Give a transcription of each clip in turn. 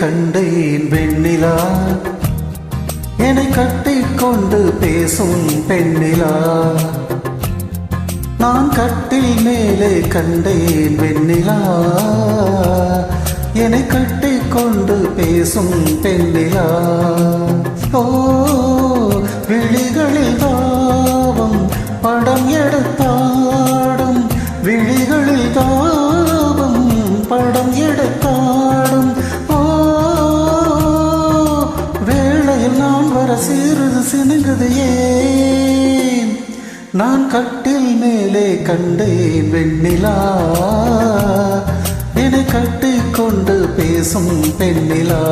கண்டேன் வெண்ணிலா, என்னை கட்டிக்கொண்டு பேசும் பெண்ணிலா. நான் கட்டில் மேலே கண்டேன் வெண்ணிலா, என்னை கட்டிக்கொண்டு பேசும் பெண்ணிலா. ஓ விழிகளில் தாவம் படம் எடுத்தாடும், விழிகளில் தாவம் படம் எடுத்தாடும். ஓ வேளையில் நான் வர சிறிது சினுங்குது ஏன்? நான் கட்டில் மேலே கண்டேன் வெண்ணிலா, என்னை கட்டிக்கொண்டு பேசும் பெண்ணிலா.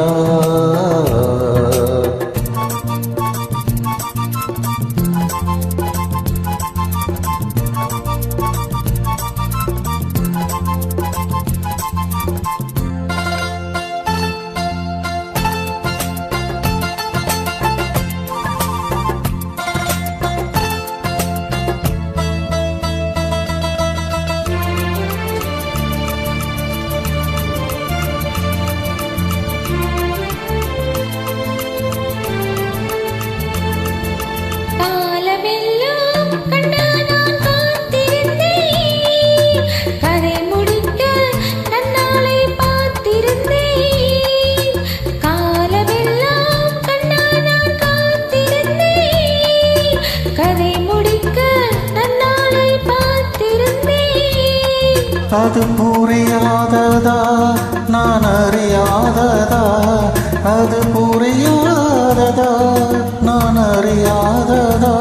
அது புரியாததா நான் அறியாததா, அது புரியாததா நான் அறியாததா,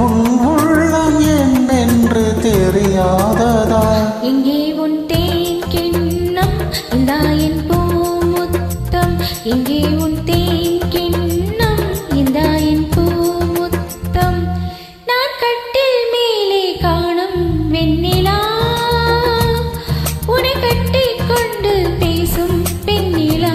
உன் உள்ளம் என்னென்று தெரியாததா. இங்கே உன் தேன் கிண்ணம் இந்தா என் பூமுத்தம், இங்கே உன் தேன் கிண்ணம் இந்தா என் பூமுத்தம். நான் கட்டில் மேலே காணும் வெண்ணிலா, உன்னை கட்டிக்கொண்டு பேசும் பெண்ணிலா.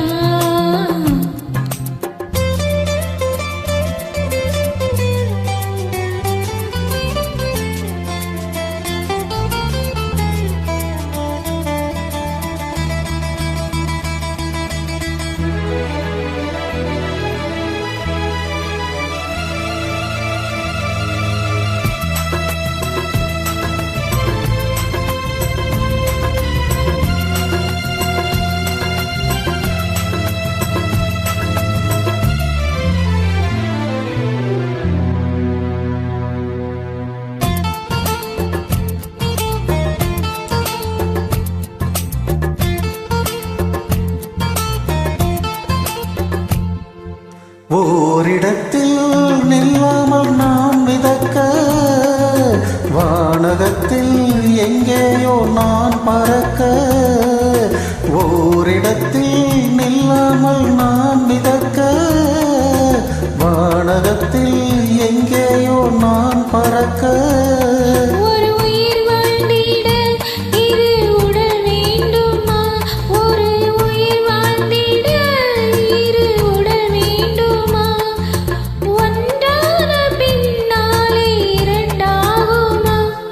ஓரிடத்தில் நில்லாமல் நான் மிதக்க, வானகத்தில் எங்கேயோ நான் பறக்க. ஓரிடத்தில் நில்லாமல் நான் மிதக்க, வானகத்தில் எங்கேயோ நான் பறக்க.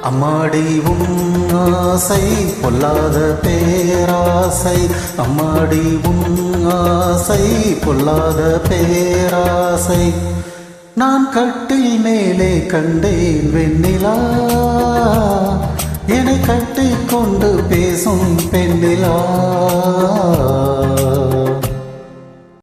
அம்மாடி உன் ஆசை பொல்லாத பேராசை, அம்மாடி உன் ஆசை பொல்லாத பேராசை. நான் கட்டில் மேலே கண்டேன் வெண்ணிலா, என்னை கட்டிக்கொண்டு பேசும் பெண்ணிலா.